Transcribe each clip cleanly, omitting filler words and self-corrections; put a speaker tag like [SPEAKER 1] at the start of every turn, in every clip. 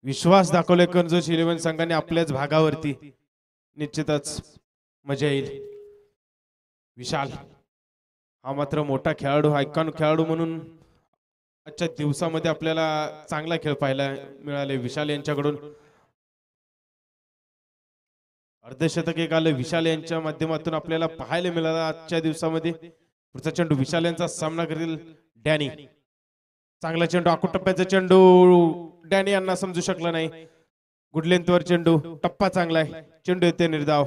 [SPEAKER 1] विश्वास दाखवले कर्जत 11 संघाने आपल्याच भागावरती निश्चितच मजा येईल। विशाल हा मात्र मोठा खेळाडू आयकॉन खेळाडू म्हणून आजच्या दिवसामध्ये आपल्याला चांगला खेळ पाहायला मिळाले विशाल यांच्याकडून। अर्धशतक एक आलं विशाल यांच्या माध्यमातून आपल्याला पाहायला मिळालं आजच्या दिवसामध्ये। पुढचा चेंडू विशाल यांचा सामना करेल डॅनी। चांगला चेंडू आखूड टप्प्याचा चेंडू डॅनी यांना समजू शकला नाही। गुड लेंथवर चेंडू टप्पा चांगला आहे चेंडू येते निर्धाव।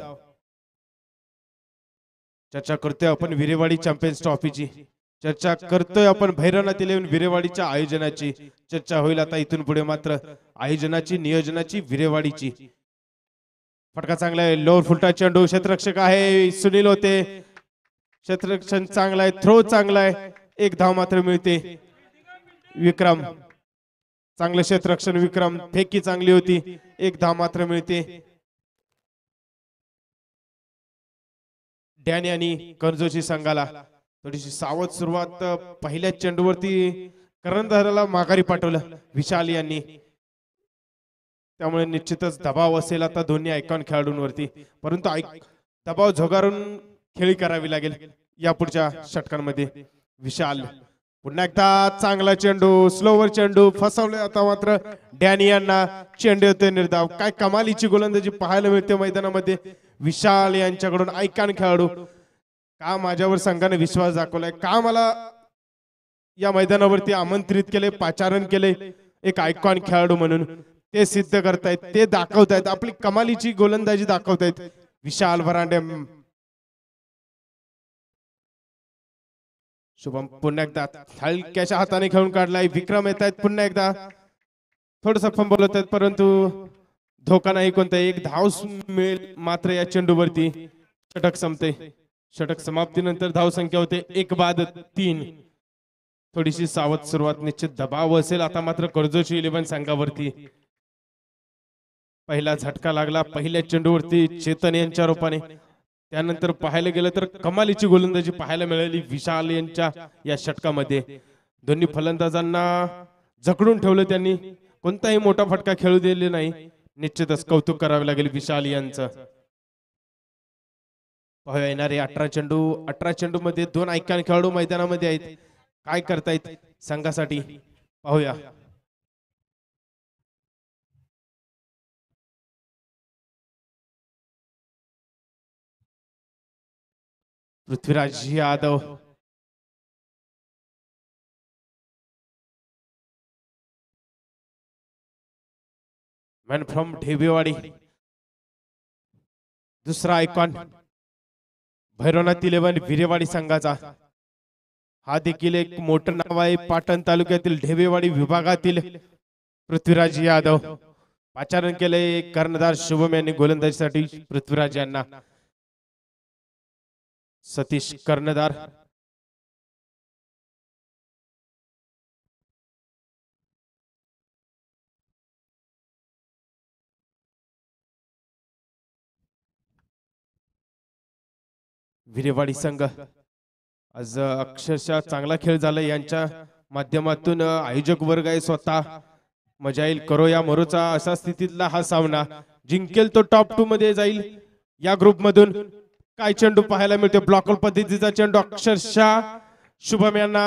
[SPEAKER 1] चर्चा करतोय आपण विरेवाडी चॅम्पियन्स ट्रॉफीची, चर्चा करतोय आपण भैरवनाथ 11 विरेवाडीच्या आयोजनाची। चर्चा होईल आता इथून पुढे मात्र आयोजनाची नियोजनाची विरेवाडीची। फटका चांगला आहे लोअर फुलटा चेंडू क्षेत्ररक्षक आहे सुनील होते क्षेत्ररक्षण चांगला आहे थ्रो चांगला आहे एक धाव मात्र मिळते। विक्रम चांगले क्षेत्ररक्षण विक्रम फेकी चांगली होती एक धाव मात्र मिळते। डॅनी आणि कर्जोची संघाला थोडीशी सावध सुरुवात पहिल्या चेंडूवरती कर्णधाराला माघारी पाठवलं विशाल यांनी, त्यामुळे निश्चितच दबाव असेल आता दोन्ही आयकॉन खेळाडूंवरती, परंतु दबाव झोगारून खेळी करावी लागेल या पुढच्या षटकांमध्ये। विशाल पुन्हा एकदा चांगला चेंडू स्लोवर चेंडू फसवले आता मात्र डॅनी यांना चेंडू येतोय निर्धाव। काय कमालीची गोलंदाजी पाहायला मिळते मैदानामध्ये विशाल यांच्याकडून आयकॉन खेळाडू। का माझ्यावर संघाने विश्वास दाखवलाय, का मला या मैदानावरती आमंत्रित केले पाचारण केले एक आयकॉन खेळाडू म्हणून, ते सिद्ध करतायत ते दाखवतायत आपली कमालीची गोलंदाजी दाखवतायत विशाल वरांडे। शुभम पुन्हा एकदा हलक्याच्या हाताने खेळून काढलाय विक्रम येत आहेत पुन्हा एकदा थोडस फंबल होत आहेत परंतु धोका नाही कोणता। एक धाव मिळेल मात्र या चेंडूवरती षटक संपते। षटक समाप्तीनंतर धाव संख्या होते 1-3। थोडीशी सावध सुरुवात निश्चित दबाव असेल आता मात्र कर्जत 11 संघावरती। पहिला झटका लागला पहिल्या चेंडूवरती चेतन यांच्या रूपाने, त्यानंतर पाहायला गेलं तर कमालीची गोलंदाजी पाहायला मिळाली विशाल यांच्या या षटकामध्ये। दोन्ही फलंदाजांना जखडून ठेवलं त्यांनी, कोणताही मोठा फटका खेळू दिले नाही। निश्चितच कौतुक करावे लागेल विशाल यांचं। पाहूया येणारे 18 चेंडू मध्ये 2 आयकॉन खेळाडू मैदानामध्ये आहेत, काय करतायत संघासाठी पाहूया। पृथ्वीराज यादव मॅन फ्रॉम ढेबेवाडी, दुसरा आयकॉन भैरवनाथ 11 विरेवाडी संघाचा। हा देखील एक मोठं नाव आहे पाटण तालुक्यातील ढेबेवाडी विभागातील पृथ्वीराज यादव। पाचारण केले कर्णधार शुभम यांनी गोलंदाजीसाठी पृथ्वीराज यांना। सतीश कर्णधार विरेवाडी संघ आज अक्षरशः चांगला खेळ झाला यांच्या माध्यमातून। आयोजक वर्ग आहे स्वतः मजा येईल करो या मरोचा असा स्थितीतला हा सामना, जिंकेल तो टॉप 2 मध्ये जाईल या ग्रुप मधून। काय चेंडू पाहायला मिळते ब्लॉकर पद्धतीचा चेंडू, अक्षरशः शुभम यांना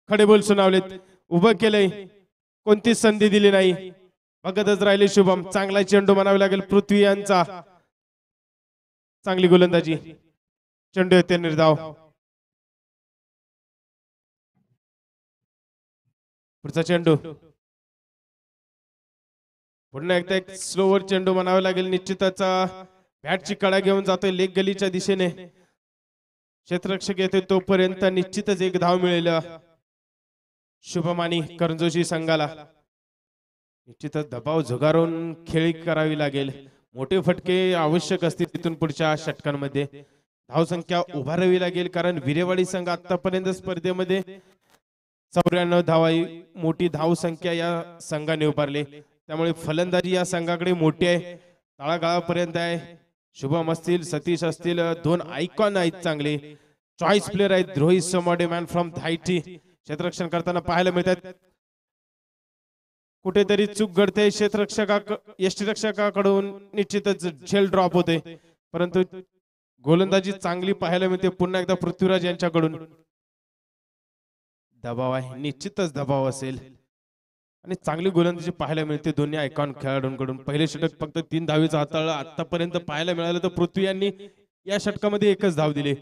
[SPEAKER 1] खडे बोल सुनावलेत, उभं केलंय कोणतीच संधी दिली नाही, बघतच राहिले शुभम। चांगला चेंडू म्हणावे लागेल पृथ्वी यांचा, चांगली गोलंदाजी चेंडू येते निर्धाव। पुढचा चेंडू पुन्हा एकदा एक स्लोवर चेंडू म्हणावे लागेल निश्चितच। बॅटची कडा घेऊन जातोय लेग गलीच्या दिशेने, क्षेत्ररक्षक येतोय तोपर्यंत निश्चितच एक धाव मिळेल शुभम आणि करंजोशी संघाला। निश्चितच दबाव झुगारून खेळी करावी लागेल, मोठे फटके आवश्यक असतील तिथून पुढच्या षटकांमध्ये। धाव संख्या उभारावी लागेल कारण विरेवाडी संघ आतापर्यंत स्पर्धेमध्ये 94 धावा मोठी धाव संख्या या संघाने उभारली, त्यामुळे फलंदाजी या संघाकडे मोठी आहे, तळागाळापर्यंत आहे। शुभम असतील सतीश असतील 2 आयकॉन आहेत चांगले चॉईस प्लेयर आहेत। रोहित सोमाडे मॅन फ्रॉम धायटी क्षेत्ररक्षण करताना पाहायला मिळतात। कुठेतरी चूक घडते यष्टीरक्षकाकडून निश्चितच झेल ड्रॉप होते, परंतु गोलंदाजी चांगली पाहायला मिळते पुन्हा एकदा पृथ्वीराज यांच्याकडून. दबाव आहे, निश्चितच दबाव असेल आणि चांगली गोलंदाजी पाहायला मिळते दोन्ही आयकॉन खेळाडूंकडून. पहिले षटक फक्त 3 धावेचं हाताळलं, आतापर्यंत पाहायला मिळालं तर पृथ्वी यांनी या षटकामध्ये 1च धाव दिली,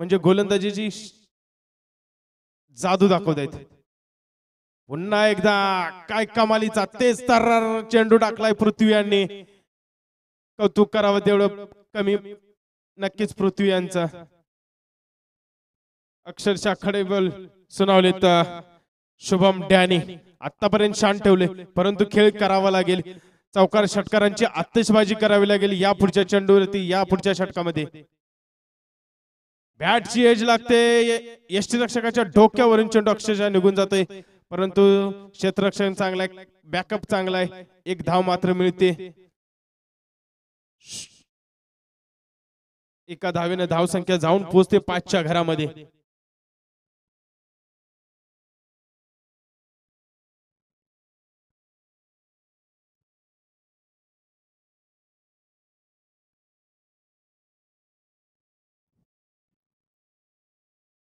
[SPEAKER 1] म्हणजे गोलंदाजीची जादू दाखवतायत. पुन्हा एकदा काय कमालीचा तेच तर्रार चेंडू टाकलाय पृथ्वी यांनी. कौतुक करावं तेवढं कमी नक्कीच पृथ्वी यांचा. अक्षरशः खडे बोल सुनावलेत शुभम डॅनी. आतापर्यंत शांत ठेवले, परंतु खेळ करावा लागेल. चौकार षटकारांची आतिषबाजी करावी लागेल या पुढच्या चेंडूवरती, या पुढच्या षटकामध्ये. बॅटची एज लागते, यष्टीरक्षकाच्या डोक्यावरून चेंडू अक्षरशः निघून जातोय, परंतु क्षेत्ररक्षण चांगला आहे, बॅकअप चांगला आहे. 1 धाव मात्र मिळते. एका धावेने धावसंख्या जाऊन पोहोचते 5च्या घरामध्ये.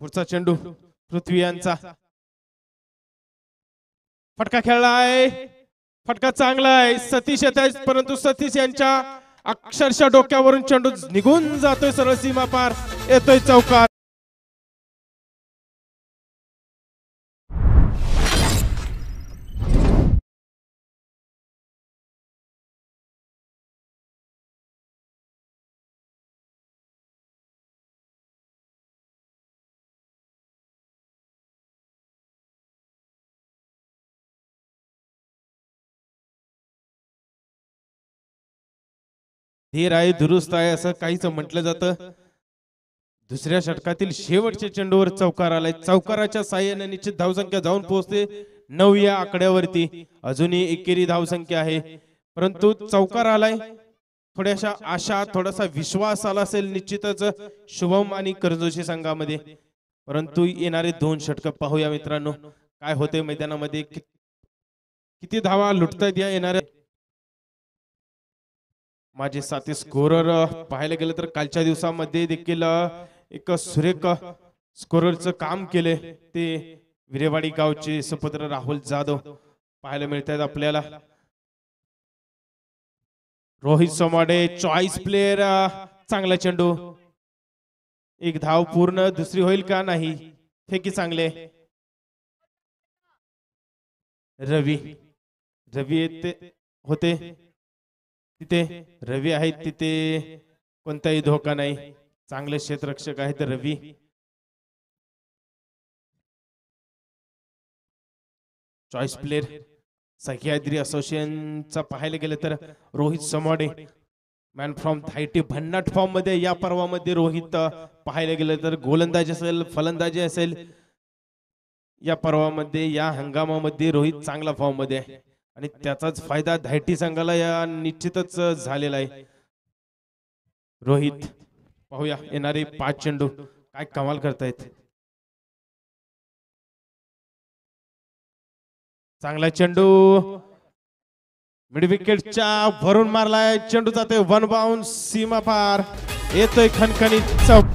[SPEAKER 1] पुढचा चेंडू पृथ्वी यांचा. फटका खेळलाय, फटका चांगला आहे. सतीश येत आहे, परंतु सतीश यांच्या अक्षरशः डोक्यावरून चेंडू निघून जातोय सरळ सीमा पार. येतोय चौकार. धीर आहे, दुरुस्त आहे असं काहीच म्हटलं जातं. दुसऱ्या षटकातील शेवटच्या चेंडूवर चौकार आलाय. चौकाराच्या साह्याने निश्चित धावसंख्या जाऊन पोहोचते 9 या आकड्यावरती. अजूनही एकेरी धावसंख्या आहे, परंतु चौकार आलाय. थोड्याशा आशा, थोडासा विश्वास आला असेल निश्चितच शुभम आणि कर्जोशी संघामध्ये. परंतु येणारे 2 षटक पाहूया मित्रांनो काय होते मैदानामध्ये. किती धावा लुटतायत या येणाऱ्या. माझे साथी स्कोरर पाहायला गेलं तर कालच्या दिवसामध्ये देखील एक सुरेख स्कोररचं काम केले ते विरेवाडी गावचे सुपुत्र राहुल जाधव पाहायला मिळतात आपल्याला. Rohit Somade choice player. चांगला चेंडू, 1 धाव पूर्ण. दुसरी होईल का? नाही. फेकी चांगले. रवी येते होते तिथे. रवी आहेत तिथे, कोणताही धोका नाही. चांगले क्षेत्ररक्षक आहेत रवी. चॉईस प्लेयर सह्याद्री असोसिएशनचा पाहायला गेलं तर रोहित सोमाडे मॅन फ्रॉम धायटी. भन्नाट फॉर्म मध्ये या पर्वामध्ये रोहित पाहायला गेलं तर गोलंदाजी असेल, फलंदाजी असेल, या पर्वामध्ये या हंगामामध्ये रोहित चांगला फॉर्म मध्ये आहे आणि त्याचाच फायदा धायटी संघाला या निश्चितच झालेला आहे. रोहित पाहूया येणारे 5 चेंडू काय कमाल करतायत. चांगला चेंडू मिड विकेटच्या भरून मारलाय. चेंडू जाते 1 बाउन्स सीमा पार. येतोय खणखणीत चौक.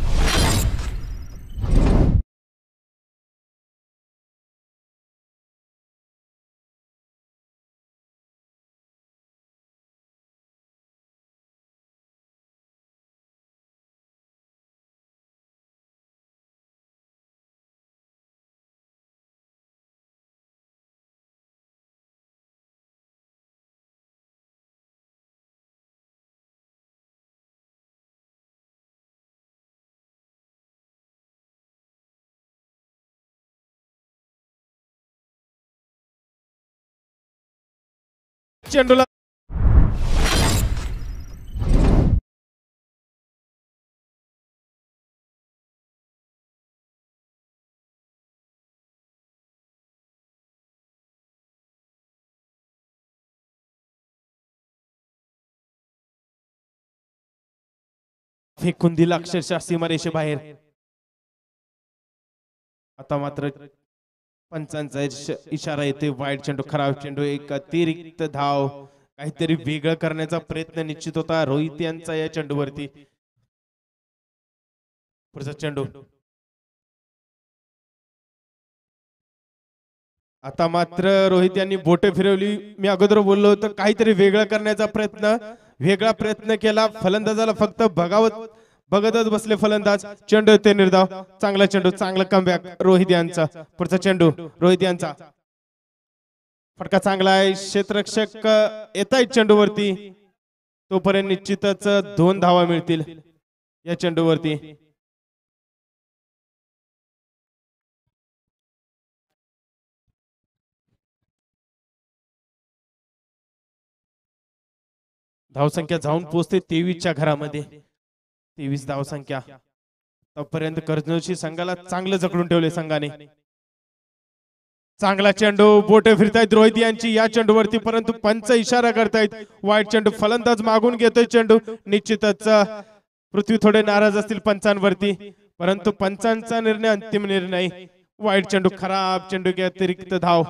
[SPEAKER 1] चेंडूला फेकून दिला अक्षरशः सीमारेषे बाहेर. आता मात्र पंचांचा इशारा येते. वाईट चेंडू, खराब चेंडू, एक अतिरिक्त धाव. काहीतरी वेगळं करण्याचा प्रयत्न निश्चित होता रोहित यांचा या चेंडूवरती. पुढचा चेंडू आता मात्र रोहित यांनी बोटे फिरवली. मी अगोदर बोललो होतो काहीतरी वेगळं करण्याचा प्रयत्न, वेगळा प्रयत्न केला. फलंदाजाला फक्त बघतच बसले फलंदाज. चेंडू येते निर्धाव. चांगला चेंडू, चांगला कमबॅक रोहित यांचा. पुढचा चेंडू रोहित यांचा. फटका चांगला आहे. क्षेत्ररक्षक येत आहेत चेंडूवरती. तोपर्यंत निश्चितच 2 धावा मिळतील या चेंडूवरती. धावसंख्या जाऊन पोहोचते 23च्या घरामध्ये. 23 धावसंख्या. तोपर्यंत कर्जनोशी संघाला चांगलं जखडून ठेवले संघाने. चांगला चेंडू, बोटे फिरतायत रोहित यांची या चेंडूवरती, परंतु पंच इशारा करतायत. वाईट चेंडू, फलंदाज मागून घेतोय चेंडू. निश्चितच पृथ्वी थोडे नाराज असतील पंचांवरती, परंतु पंचांचा निर्णय अंतिम निर्णय. वाईट चेंडू, खराब चेंडू, की अतिरिक्त धाव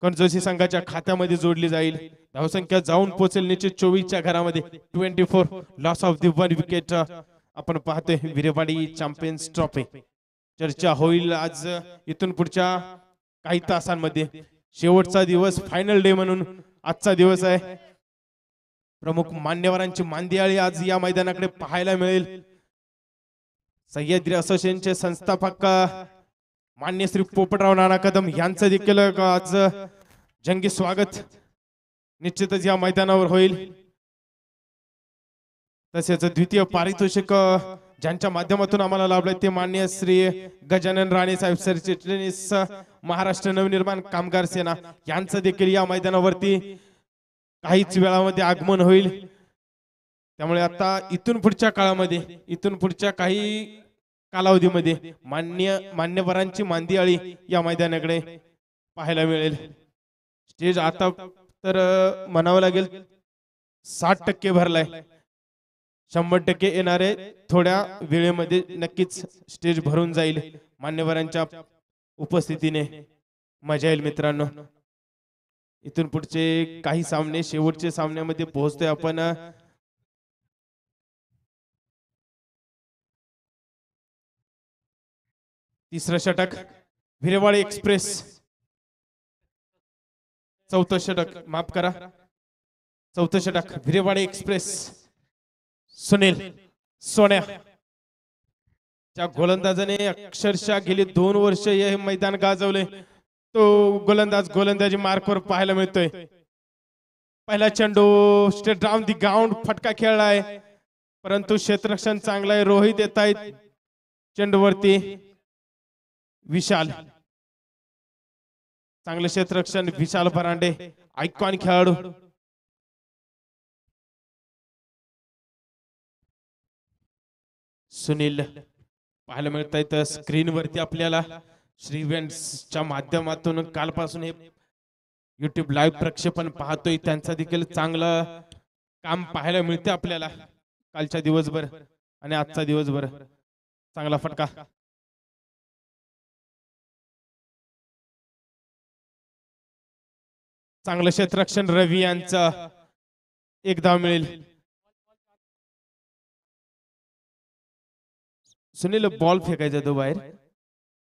[SPEAKER 1] कर्जोशी संघाच्या खात्यामध्ये जोडली जाईल. धावसंख्या जाऊन पोहोचेल निश्चित 24च्या घरामध्ये. 24 लॉस ऑफ द 1 विकेट. आपण पाहतोय विरेवाडी चॅम्पियन्स ट्रॉफी. चर्चा होईल आज इथून पुढच्या काही तासांमध्ये. शेवटचा दिवस, फायनल डे म्हणून आजचा दिवस आहे. प्रमुख मान्यवरांची मांदियाळी आज या मैदानाकडे पाहायला मिळेल. सह्याद्री असोसिएशनचे संस्थापक मान्य श्री पोपटराव नाना कदम यांचं देखील आज जंगी स्वागत निश्चितच या मैदानावर होईल. तसेच द्वितीय पारितोषिक ज्यांच्या माध्यमातून आम्हाला लाभलंय ते मान्य श्री गजानन राणे साहेब सरचिटणीस महाराष्ट्र नवनिर्माण कामगार सेना यांचं देखील या मैदानावरती काहीच वेळामध्ये आगमन होईल. त्यामुळे आता इथून पुढच्या काळामध्ये, इथून पुढच्या काही कालावधीमध्ये मान्यवरांची मांदियाळी या मैदानाकडे पाहायला मिळेल. स्टेज आता तर म्हणावं लागेल 60% भरलाय. 100% येणारे थोड्या वेळेमध्ये नक्कीच स्टेज भरून जाईल मान्यवरांच्या उपस्थितीने. मजा येईल मित्रांनो. इथून पुढचे काही सामने, शेवटचे सामन्यामध्ये पोहोचतोय आपण. तिसरं षटक विरेवाडी एक्सप्रेस. चौथं षटक, माफ करा, चौथं षटक विरेवाडी एक्सप्रेस. सुनील सोन्या च्या गोलंदाजाने अक्षरशः गेली 2 वर्ष हे मैदान गाजवले. तो गोलंदाज गोलंदाजी मार्कवर पाहायला मिळतोय. पहिला चेंडू स्ट्रेट डाऊन दी ग्राउंड, फटका खेळलाय, परंतु क्षेत्ररक्षण चांगलं आहे. रोहित येत आहेत चेंडूवरती. विशाल, चांगले क्षेत्ररक्षण विशाल परांडे, आयकॉन खेळाडू. सुनील पाहायला मिळत आहेत स्क्रीनवरती आपल्याला. श्रीवेंट्सच्या माध्यमातून कालपासून हे YouTube लाईव्ह प्रक्षेपण पाहतोय. त्यांचा देखील चांगलं काम पाहायला मिळते आपल्याला कालच्या दिवसभर आणि आजचा दिवसभर. चांगला फटका, चांगलं क्षेत्ररक्षण रवी यांचं. 1 धाव मिळेल. सुनील बॉल फेकायचा तो बाहेर.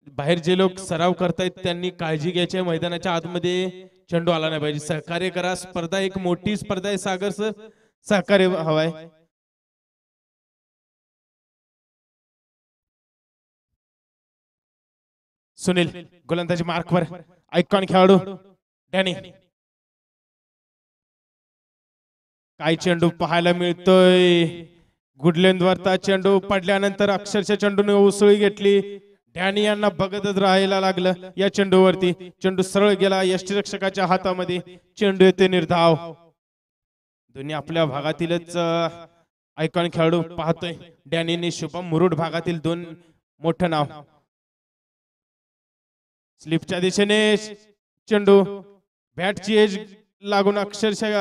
[SPEAKER 1] बाहेर जे लोक सराव करतायत त्यांनी काळजी घ्यायची. मैदानाच्या आतमध्ये चेंडू आला नाही पाहिजे. सहकार्य करा. स्पर्धा एक मोठी स्पर्धा आहे. सागर सर, सहकार्य हवाय. सुनील गोलंदाजी मार्कवर, आयकॉन खेळाडू डॅनी. काय चेंडू पाहायला मिळतोय. गुडलेंद्रवरचा चेंडू पडल्यानंतर अक्षरशः चेंडूने उसळी घेतली. डॅनी यांना बघतच राहायला लागलं या चेंडूवरती. चेंडू सरळ गेला यष्टिरक्षकाच्या हातामध्ये. चेंडू येते निर्धाव. दोन्ही आपल्या भागातीलच आयकॉन खेळाडू पाहतोय. डॅनीने शुभम मुरुड भागातील 2 मोठं नाव. स्लिपच्या दिशेने चेंडू बॅटची एज लागून अक्षरशः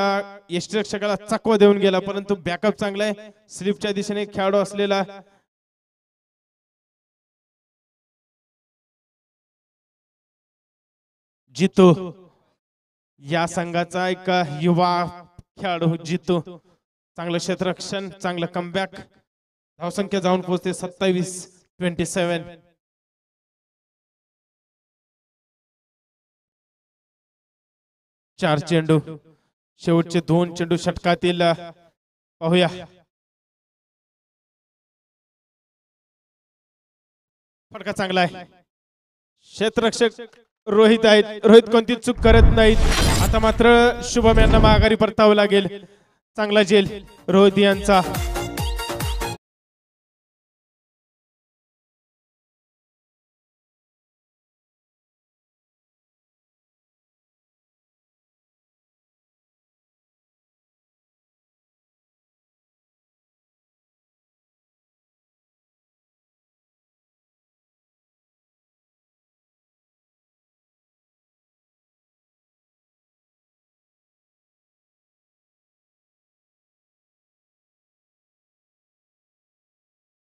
[SPEAKER 1] यष्टिरक्षकाला चकवा देऊन गेला, परंतु बॅकअप चांगला आहे. स्लिपच्या दिशेने खेळाडू असलेला जितो या संघाचा एक युवा खेळाडू जितो, चांगलं क्षेत्ररक्षण, चांगलं कमबॅक, धावसंख्या जाऊन पोहोचते 27-27. चार चेंडू, शेवटचे 2 चेंडू षटकातील पाहूया. फटका चांगला आहे, क्षेत्ररक्षक रोहित आहेत, रोहित कोणती चूक करत नाहीत. आता मात्र शुभम यांना माघारी परतावं लागेल. चांगला झेल रोहित यांचा.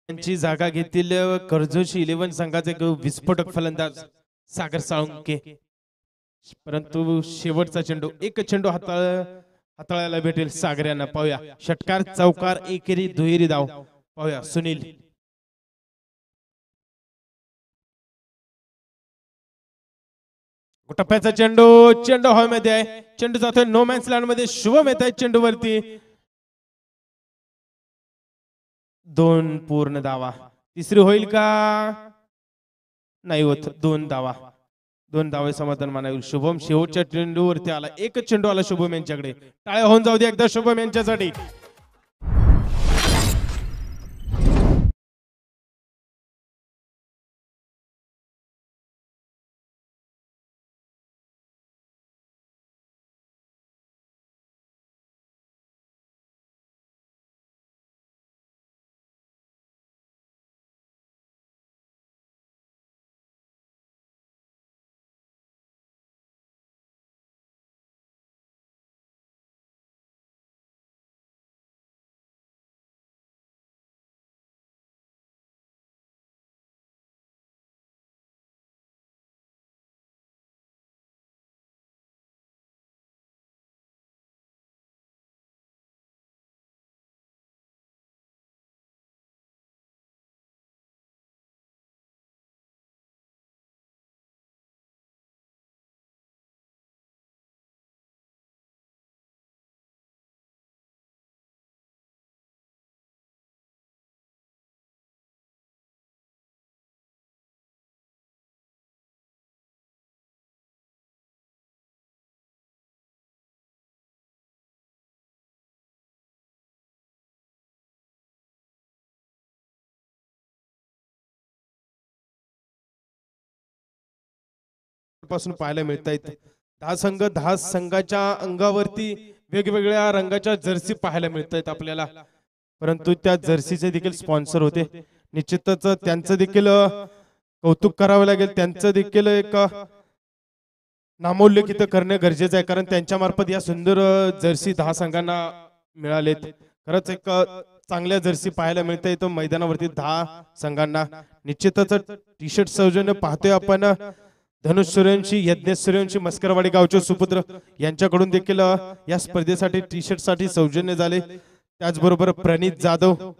[SPEAKER 1] त्यांची जागा घेतील कर्जोशी 11 संघाचे विस्फोटक फलंदाज सागर साळुंके. परंतु शेवटचा चेंडू, एक चेंडू हाताळायला भेटेल सागर यांना. पाहूया षटकार, चौकार, एकेरी, दुहेरी धाव. पाहूया सुनील. टप्प्याचा चेंडू, चेंडू हवेमध्ये आहे, चेंडू जातोय नो मॅन्स लँड मध्ये. शुभम येत आहे चेंडू वरती. 2 पूर्ण धावा. तिसरी होईल का? नाही होत. 2 धावा, 2 धावे समाधान मानावी. शुभम शेवटच्या चेंडूवरती आला, एकच चेंडू आला शुभम यांच्याकडे. टाळ्या होऊन जाऊ दे एकदा शुभम यांच्यासाठी. पासून पाहायला मिळत आहेत 10 संघ, 10 संघाच्या अंगावरती वेगवेगळ्या रंगाच्या जर्सी पाहायला मिळत आहेत आपल्याला. परंतु त्या जर्सीचे देखील स्पॉन्सर होते. निश्चितच त्यांचं देखील कौतुक करावं लागेल. त्यांचं देखील एक नामोल्लेखित करणे गरजेचं आहे, कारण त्यांच्या मार्फत या सुंदर जर्सी 10 संघांना मिळालेत. खरंच एक चांगल्या जर्सी पाहायला मिळत आहेत मैदानावरती 10 संघांना. निश्चितच टी शर्ट सौजन्य पाहतोय आपण धनुष सूर्यवंशी, यज्ञेश सूर्यवंशी, मस्करवाडी गावचे सुपुत्र यांच्याकडून देखील या स्पर्धेसाठी टी शर्ट साठी सौजन्य झाले. त्याचबरोबर प्रणित जाधव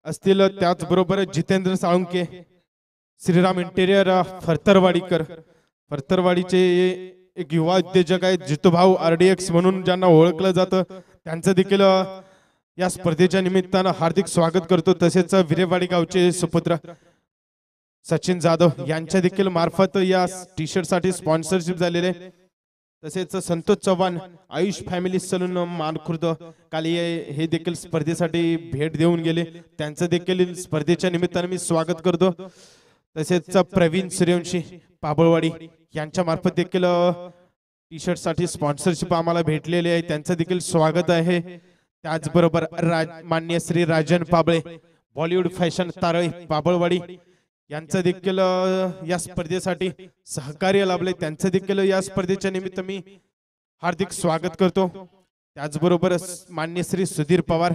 [SPEAKER 1] असतील, त्याचबरोबर जितेंद्र साळुंके, श्रीराम इंटेरियर फरतरवाडीकर, फरतरवाडीचे एक युवा उद्योजक आहेत जितूभाऊ RDX म्हणून ज्यांना ओळखलं जातं, त्यांचं देखील या स्पर्धेच्या निमित्तानं हार्दिक स्वागत करतो. तसेच विरेवाडी गावचे सुपुत्र सचिन जाधव यांच्या देखील मार्फत या टी शर्ट साठी स्पॉन्सरशिप झालेले. तसेच संतोष चव्हाण आयुष फॅमिली सलून मानखुर्द काल हे देखील स्पर्धेसाठी भेट देऊन गेले. त्यांचं देखील स्पर्धेच्या निमित्ताने मी स्वागत करतो. तसेच प्रवीण सूर्यवंशी पाबळवाडी यांच्या मार्फत देखील टी शर्ट साठी स्पॉन्सरशिप आम्हाला भेटलेले आहे, त्यांचं देखील स्वागत आहे. त्याचबरोबर मान्य श्री राजन पाबळे बॉलिवूड फॅशन तारळी पाबळवाडी यांचं देखील या स्पर्धेसाठी सहकार्य लाभले, त्यांचं देखील या स्पर्धेच्या निमित्त मी हार्दिक स्वागत करतो. त्याचबरोबर मान्य श्री सुधीर पवार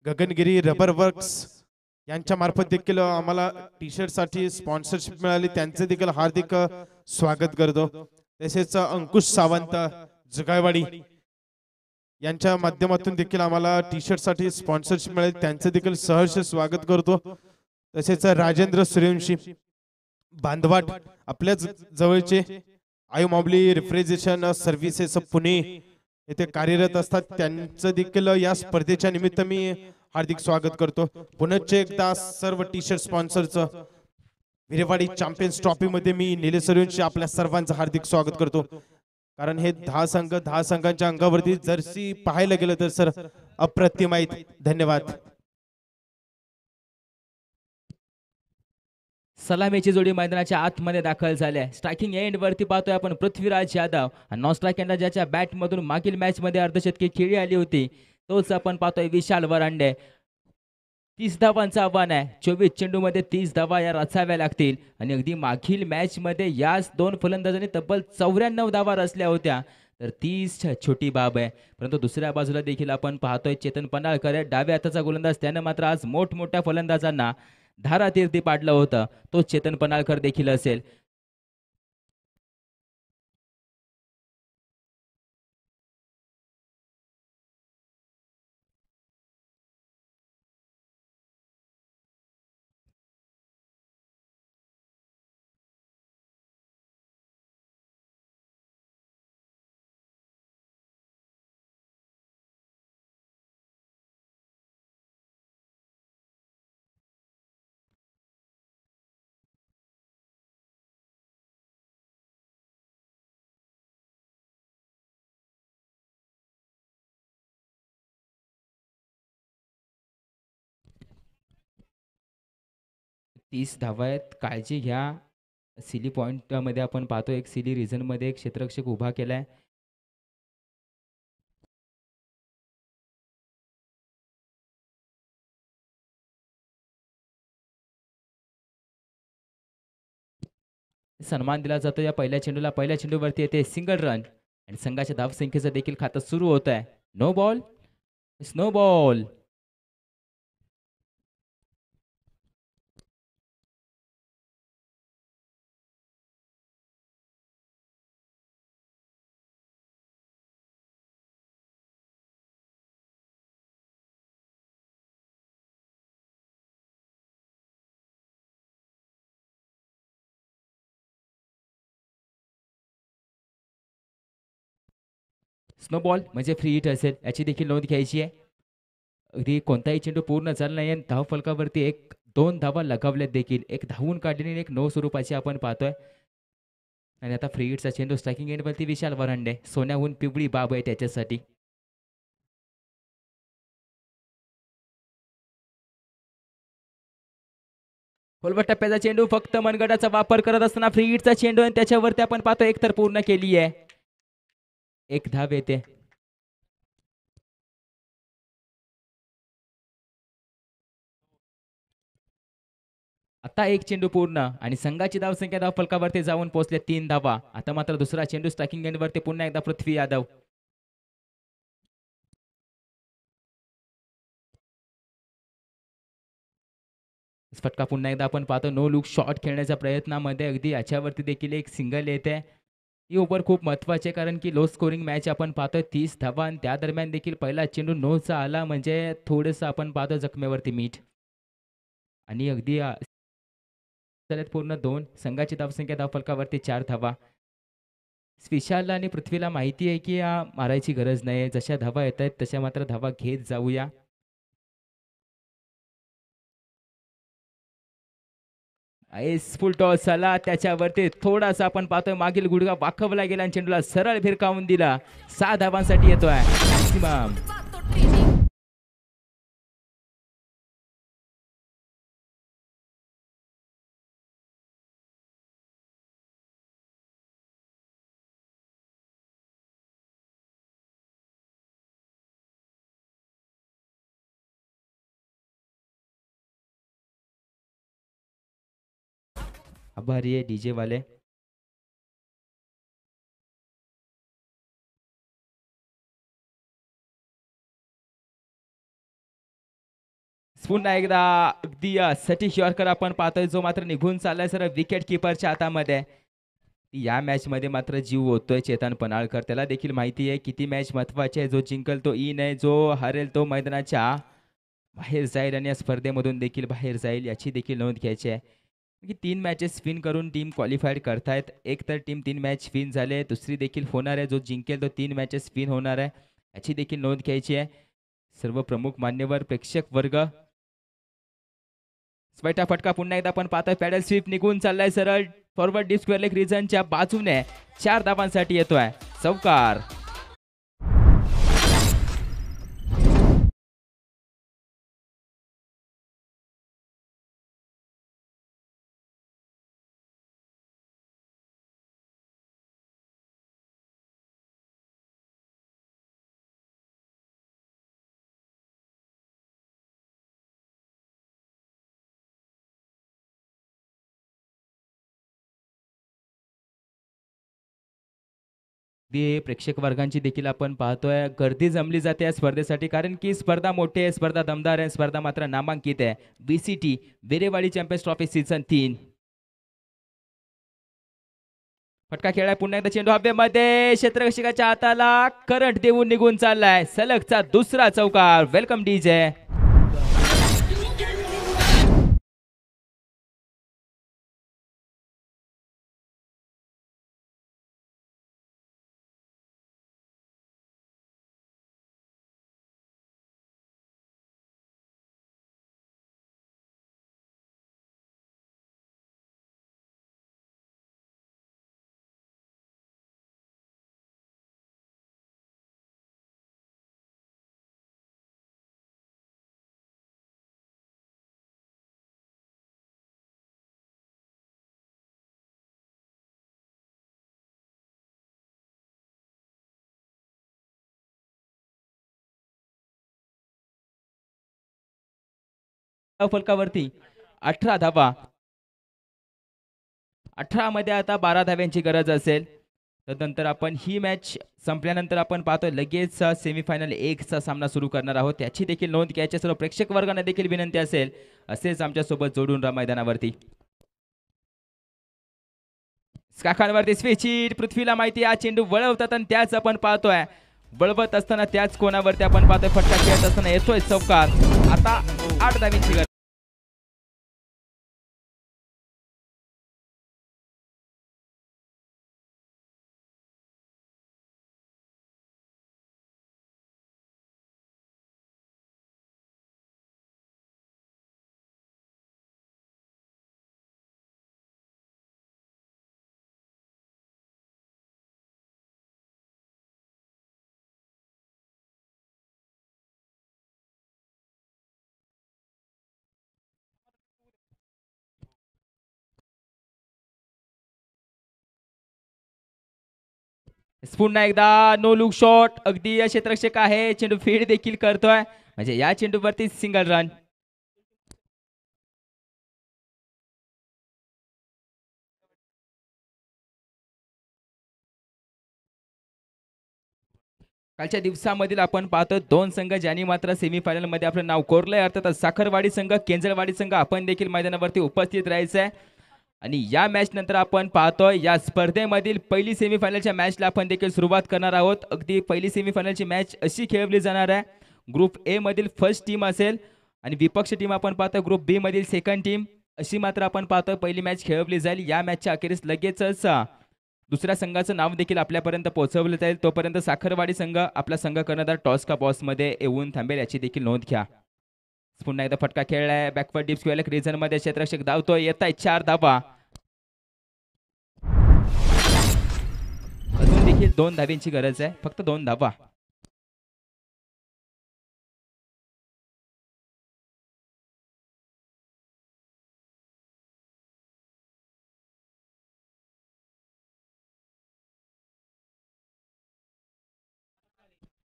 [SPEAKER 1] गगनगिरी रबर वर्क्स यांच्या मार्फत देखील आम्हाला टी शर्ट साठी स्पॉन्सरशिप मिळाली, त्यांचे देखील हार्दिक स्वागत करतो. तसेच अंकुश सावंत जगायवाडी यांच्या माध्यमातून देखील आम्हाला टी शर्ट साठी स्पॉन्सरशिप मिळेल, त्यांचं देखील सहर्ष स्वागत करतो. तसेच राजेंद्र सूर्यवंशी बांधवाट आपल्याच जवळचे आयु माऊली रेफ्रिजरेशन सर्व्हिसेस पुणे येथे कार्यरत असतात, त्यांचं देखील या स्पर्धेच्या निमित्त मी हार्दिक स्वागत करतो. पुनश्च एकदा सर्व टी शर्ट स्पॉन्सरचं विरेवाडी चॅम्पियन्स ट्रॉफी मध्ये मी निलेश सूर्यवंशी आपल्या सर्वांचं हार्दिक स्वागत करतो. कारण हे 10 संघांच्या अंगावरती जर्सी पाहायला गेलं तर सर अप्रतिम आहेत. धन्यवाद.
[SPEAKER 2] सलामीची जोडी मैदानाच्या आतमध्ये दाखल झाल्या. स्ट्रायकिंग एंड वरती पाहतोय आपण पृथ्वीराज यादव आणि नॉन स्ट्राइक एंड ज्याच्या बॅट मधून मागील मॅच मध्ये अर्धशतकी खेळी आली होती तोच आपण पाहतोय विशाल वरांडे. 30 धावांचं आव्हान आहे. 24 चेंडूमध्ये 30 धावा या रचाव्या लागतील आणि अगदी मागील मॅच मध्ये याच दोन फलंदाजांनी तब्बल 94 धावा रचल्या होत्या, तर 30 छोटी बाब आहे. परंतु दुसऱ्या बाजूला देखील आपण पाहतोय चेतन पन्हाळकर डाव्या हाताचा गोलंदाज, त्यानं मात्र आज मोठमोठ्या फलंदाजांना धारातीर्थी पाडलं होतं. तो चेतन पन्हाळकर देखील असेल. तीस धावा आहेत. काळजी घ्या. सिली पॉइंट मध्ये आपण पाहतो एक सिली रिझन मध्ये एक क्षेत्ररक्षक उभा केलाय. सन्मान दिला जातो या पहिल्या चेंडूला. पहिल्या चेंडूवरती येते सिंगल रन आणि संघाच्या धावसंख्येचं देखील खातं सुरू होत आहे. No ball, snow ball. Snowball म्हणजे फ्री हिट असेल, याची देखील नोंद घ्यायची आहे. अगदी कोणताही चेंडू पूर्ण झाला नाही आणि धाव फलकावरती एक दोन धावा लगावल्यात देखील. एक धावून काढलेली आणि एक नो स्वरूपाची आपण पाहतोय. आणि आता फ्री हिटचा चेंडू स्ट्रायकिंग एंडवरती विशाल वरांडे. सोन्याहून पिवळी बाब आहे त्याच्यासाठी. खोलवर टप्प्याचा चेंडू फक्त मनगटाचा वापर करत असताना फ्री हिटचा चेंडू आणि त्याच्यावरती आपण पाहतो एक तर पूर्ण केली आहे. एक धाव येते. आता एक चेंडू पूर्ण आणि संघाची धावसंख्या धाव फलकावरती जाऊन पोहोचले 3 धावा. आता मात्र दुसरा चेंडू स्ट्रायकिंग एंडवरती पुन्हा एकदा पृथ्वी यादव. फटका पुन्हा एकदा आपण पाहतो. नो लुक शॉट खेळण्याच्या प्रयत्नामध्ये अगदी याच्यावरती देखील एक सिंगल येते. ही ओव्हर खूप महत्वाची आहे कारण की लो स्कोरिंग मॅच आपण पाहतोय. 30 धावा आणि त्या दरम्यान देखील पहिला चेंडू नोचा आला म्हणजे थोडंसं आपण पाहतो जखमेवरती मीठ. आणि अगदी पूर्ण 2. संघाची धावसंख्या धाव फलकावरती 4 धावा. विशालला आणि पृथ्वीला माहिती आहे की मारायची गरज नाही. जशा धावा येत आहेत तशा मात्र धावा घेत जाऊया. फुल टॉस आला त्याच्यावरती थोडासा आपण पाहतोय मागील गुडघा वाकवला गेला आणि चेंडूला सरळ भिरकावून दिला. 6 धावांसाठी येतोय मॅक्सिमम. आभारी आहे डीजे वाले. पुन्हा एकदा अगदी सटीश यॉर्कर आपण पाहतोय जो मात्र निघून चाललाय सर विकेट किपरच्या हातामध्ये. या मॅच मध्ये मात्र जीव ओततोय चेतन पन्हाळकर. त्याला देखील माहिती आहे किती मॅच महत्वाची आहे. जो जिंकल तो इन आहे, जो हरेल तो मैदानाच्या बाहेर जाईल आणि या स्पर्धेमधून देखील बाहेर जाईल, याची देखील नोंद घ्यायची आहे. की 3 मॅचेस विन करून टीम क्वालिफाईड करतायत. एक तर टीम 3 मॅच विन झाले, दुसरी देखील होणार आहे. जो जिंकेल तो 3 मॅचेस विन होणार आहे, याची देखील नोंद घ्यायची आहे. सर्व प्रमुख मान्यवर प्रेक्षक वर्ग, स्पैटा फटका पुन्हा एकदा आपण पाहतोय. पॅडल स्वीप निघून चाललाय सरळ फॉरवर्ड डीप स्क्वेअर लेग रिजनच्या बाजूने 4 धावांसाठी येतोय चौकार. ते प्रेक्षक वर्गांची देखील आपण पाहतोय गर्दी जमली जाते या स्पर्धेसाठी, कारण की स्पर्धा मोठी आहे, स्पर्धा दमदार आहे, स्पर्धा मात्र नामांकित आहे. BCT Berewadi champions trophy season 3. फटका खेळाय पुन्हा एकदा चेंडू हवेमध्ये क्षेत्ररक्षकाच्या हाताला करंट देऊन निघून चाललाय. सलगचा दुसरा चौकार. Welcome DJ. फलकावरती 18 धावा. 18 मध्ये आता 12 धाव्यांची गरज असेल. तदनंतर आपण ही मॅच संपल्यानंतर आपण पाहतोय लगेच सेमीफायनल 1 चा सामना सुरू करणार आहोत. त्याची देखील नोंद घ्यायची. सर्व प्रेक्षक वर्गांना देखील विनंती असेल असेच आमच्या सोबत जोडून राहा मैदानावरती. स्काखांवरती स्विच. पृथ्वीला माहिती हा चेंडू वळवतात आणि त्याच आपण पाहतोय वळवत असताना त्याच कोणावरती आपण पाहतोय फटका खेळत असताना येतोय चौकार. आता 8 धाव्यांची गरज. पुन्हा एकदा नो लुक शॉट. अगदी क्षेत्ररक्षक आहे, चेंडू फीड देखील करतोय, म्हणजे या चेंडूवरती सिंगल रन. कालच्या दिवसामधील आपण पाहतो 2 संघ ज्यांनी मात्र सेमीफायनल मध्ये आपलं नाव कोरलंय, अर्थात साखरवाडी संघ, केंजळवाडी संघ. आपण देखील मैदानावरती उपस्थित राहायचं आहे. आणि या मॅच नंतर आपण पाहतोय या स्पर्धेमधील पहिली सेमीफायनलच्या मॅचला आपण देखील सुरुवात करणार आहोत. अगदी पहिली सेमीफायनलची मॅच अशी खेळवली जाणार आहे. ग्रुप ए मधील फर्स्ट टीम असेल आणि विपक्ष टीम आपण पाहतोय ग्रुप बी मधील सेकंड टीम, अशी मात्र आपण पाहतोय पहिली मॅच खेळवली जाईल. या मॅचच्या अखेरीस लगेचच दुसऱ्या संघाचं नाव देखील आपल्यापर्यंत पोहोचवलं जाईल. तोपर्यंत साखरवाडी संघ आपला संघ कर्णधार टॉस का बॉस मध्ये येऊन थांबेल, याची देखील नोंद घ्या. पुन्हा एकदा फटका खेळलाय बॅकवर्ड डीप स्क्वेअर रिजन मध्ये. क्षेत्ररक्षक धावतोय, येत आहे 4 धावा. अजून देखील 2 धाव्यांची गरज आहे, फक्त 2 धावा.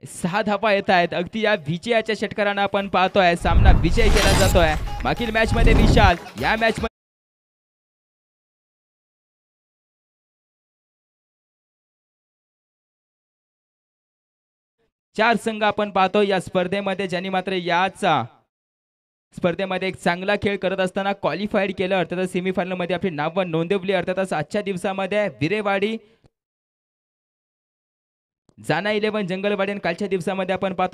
[SPEAKER 2] सहा धावा येत आहेत. अगदी या विजयाच्या षटकारानं आपण पाहतोय सामना विजय केला जातोय. मागील मॅच मध्ये विशाल, या मॅच मध्ये 4 संघ आपण पाहतो या स्पर्धेमध्ये, ज्यांनी मात्र याचा स्पर्धेमध्ये एक चांगला खेळ करत असताना क्वालिफाईड केलं, अर्थातच सेमीफायनल मध्ये आपली नावं नोंदवली. अर्थातच आजच्या दिवसामध्ये विरेवाडी, जाना 11 जंगलवाडी आणि कालच्या दिवसामध्ये आपण पाहतो